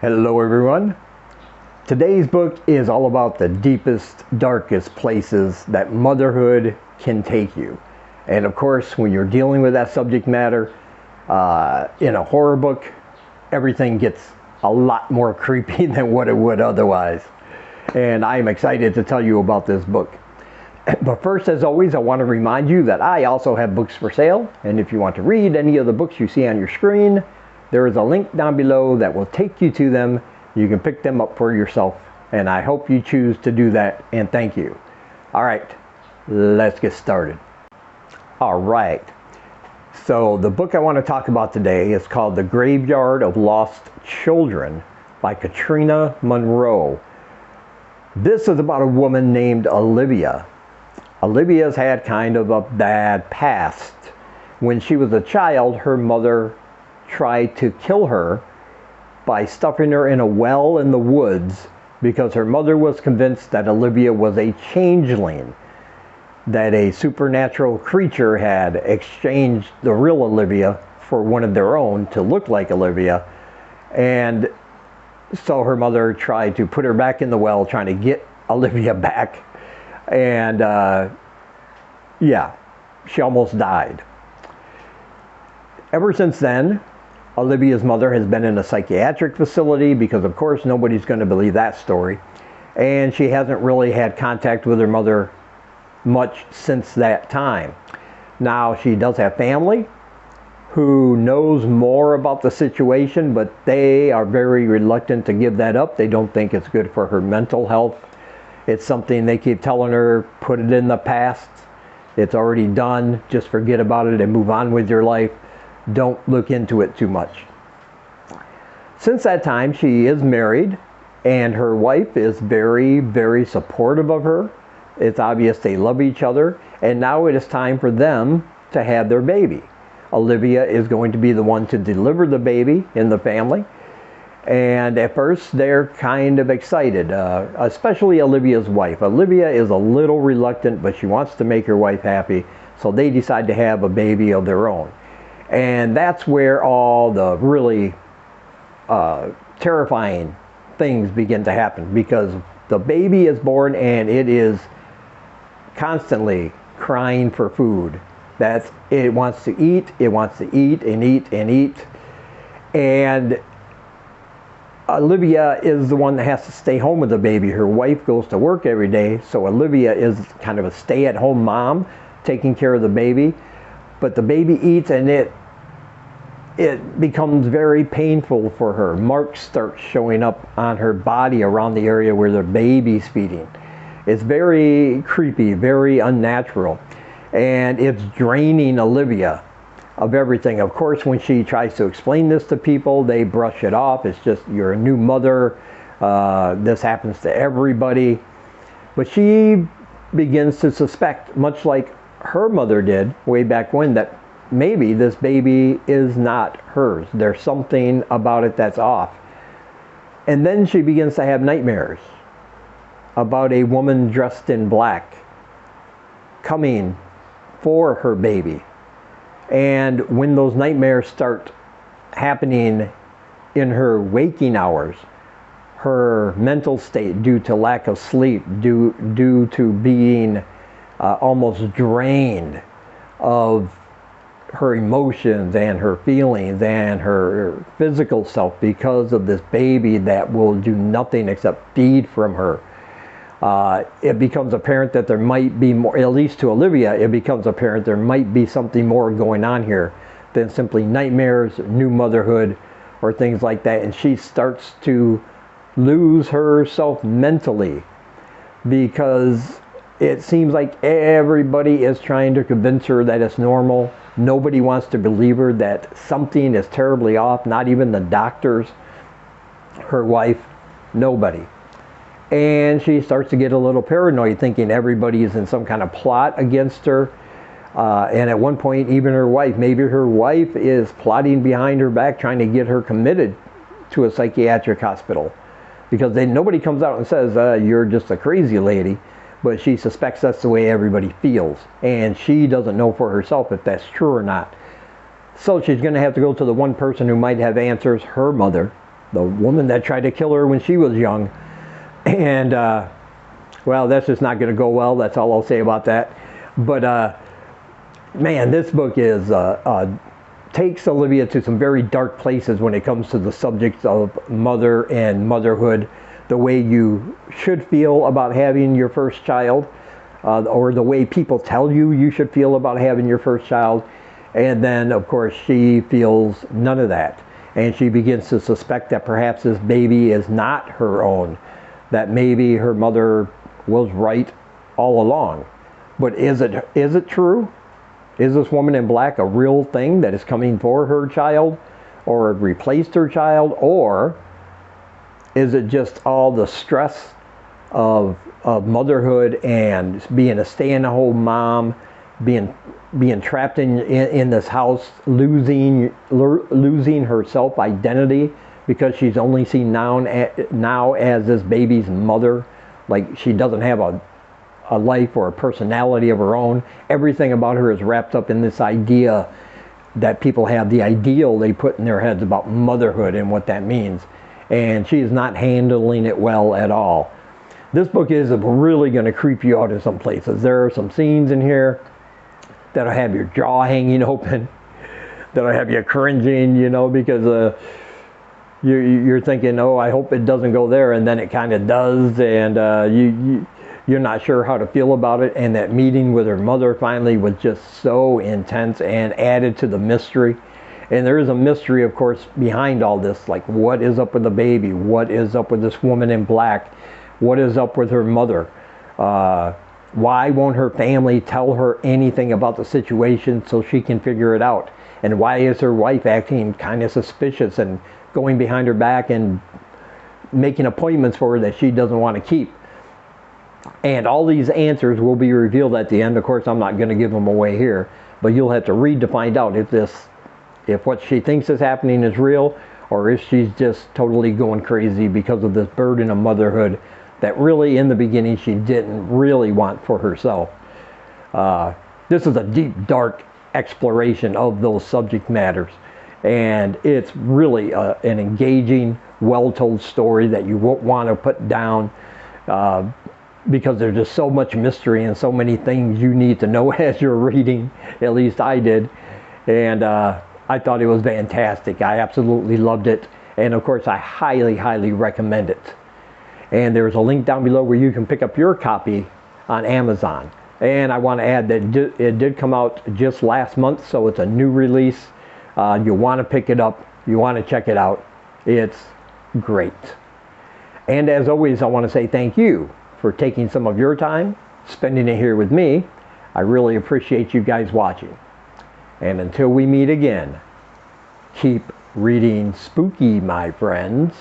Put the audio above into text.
Hello everyone. Today's book is all about the deepest, darkest places that motherhood can take you. And of course, when you're dealing with that subject matter in a horror book, everything gets a lot more creepy than what it would otherwise. And I'm excited to tell you about this book. But first, as always, I want to remind you that I also have books for sale. And if you want to read any of the books you see on your screen, there is a link down below that will take you to them. You can pick them up for yourself, and I hope you choose to do that, and thank you. All right, let's get started. All right, so the book I want to talk about today is called The Graveyard of Lost Children by Katrina Monroe. This is about a woman named Olivia. Olivia's had kind of a bad past. When she was a child, her mother tried to kill her by stuffing her in a well in the woods because her mother was convinced that Olivia was a changeling, that a supernatural creature had exchanged the real Olivia for one of their own to look like Olivia. And so her mother tried to put her back in the well, trying to get Olivia back. And yeah, she almost died. Ever since then, Olivia's mother has been in a psychiatric facility because, of course, nobody's going to believe that story. And she hasn't really had contact with her mother much since that time. Now, she does have family who knows more about the situation, but they are very reluctant to give that up. They don't think it's good for her mental health. It's something they keep telling her, put it in the past. It's already done. Just forget about it and move on with your life. Don't look into it too much. Since that time, she is married, and her wife is very, very supportive of her. It's obvious they love each other, and now it is time for them to have their baby. Olivia is going to be the one to deliver the baby in the family, and at first they're kind of excited, especially Olivia's wife. Olivia is a little reluctant, but she wants to make her wife happy, so they decide to have a baby of their own. And that's where all the really terrifying things begin to happen, because the baby is born and it is constantly crying for food. It wants to eat and eat and eat. And Olivia is the one that has to stay home with the baby. Her wife goes to work every day, so Olivia is kind of a stay-at-home mom taking care of the baby. But the baby eats, and it becomes very painful for her. Marks start showing up on her body around the area where the baby's feeding. It's very creepy, very unnatural, and it's draining Olivia of everything. Of course, when she tries to explain this to people, they brush it off. It's just, you're a new mother. This happens to everybody. But she begins to suspect, much like her mother did way back when, that maybe this baby is not hers. There's something about it that's off. And then she begins to have nightmares about a woman dressed in black coming for her baby. And when those nightmares start happening in her waking hours, her mental state, due to lack of sleep, due to being almost drained of her emotions and her feelings and her physical self because of this baby that will do nothing except feed from her, it becomes apparent that there might be more, at least to Olivia, it becomes apparent there might be something more going on here than simply nightmares, new motherhood, or things like that. And she starts to lose herself mentally because it seems like everybody is trying to convince her that it's normal. Nobody wants to believe her that something is terribly off, not even the doctors, her wife, nobody. And she starts to get a little paranoid, thinking everybody is in some kind of plot against her. And at one point, even her wife, maybe her wife is plotting behind her back, trying to get her committed to a psychiatric hospital. Because nobody comes out and says, you're just a crazy lady. But she suspects that's the way everybody feels. And she doesn't know for herself if that's true or not. So she's going to have to go to the one person who might have answers, her mother, the woman that tried to kill her when she was young. And well, that's just not going to go well. That's all I'll say about that. But man, this book is takes Olivia to some very dark places when it comes to the subjects of mother and motherhood, the way you should feel about having your first child, or the way people tell you you should feel about having your first child. And then, of course, she feels none of that. And she begins to suspect that perhaps this baby is not her own, that maybe her mother was right all along. But is it true? Is this woman in black a real thing that is coming for her child, or replaced her child? Or is it just all the stress of motherhood and being a stay-in-the-home mom, being trapped in this house, losing her self-identity because she's only seen now as this baby's mother, like she doesn't have a life or a personality of her own. Everything about her is wrapped up in this idea that people have, the ideal they put in their heads about motherhood and what that means. And she is not handling it well at all. This book is really going to creep you out in some places. There are some scenes in here that'll have your jaw hanging open, that'll have you cringing, you know, because you're thinking, oh, I hope it doesn't go there, and then it kind of does, and you're not sure how to feel about it. And that meeting with her mother finally was just so intense and added to the mystery. And there is a mystery, of course, behind all this, like what is up with the baby? What is up with this woman in black? What is up with her mother? Why won't her family tell her anything about the situation so she can figure it out? And why is her wife acting kind of suspicious and going behind her back and making appointments for her that she doesn't want to keep? And all these answers will be revealed at the end. Of course, I'm not going to give them away here, but you'll have to read to find out if what she thinks is happening is real, or if she's just totally going crazy because of this burden of motherhood that really in the beginning she didn't really want for herself. This is a deep, dark exploration of those subject matters, and it's really an engaging, well-told story that you won't want to put down, because there's just so much mystery and so many things you need to know as you're reading. At least I did. And I thought it was fantastic. I absolutely loved it. And of course, I highly, highly recommend it. And there's a link down below where you can pick up your copy on Amazon. And I want to add that it did come out just last month, so it's a new release. You want to pick it up. You want to check it out. It's great. And as always, I want to say thank you for taking some of your time, spending it here with me. I really appreciate you guys watching. And until we meet again, keep reading spooky, my friends.